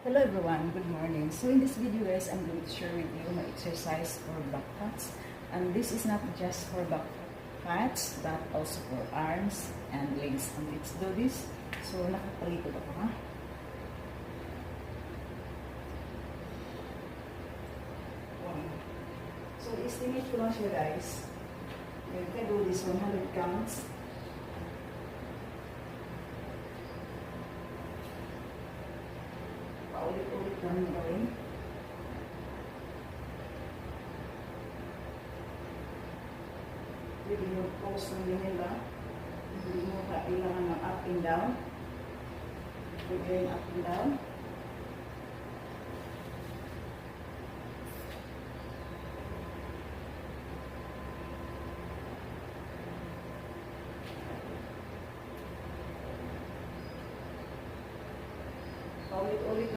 Hello everyone, good morning. So in this video guys, I'm going to share with you my exercise for back fats. And this is not just for back fats, but also for arms and legs. And let's do this. So nakapalikod ako ha. So estimate ko lang siya guys. You can do this 100 counts. Paulit-ulit lang gawin. Pwede yung pose ng ganila. Hindi mo kailangan ng up and down. Pwede yung up and down. Paulit-ulit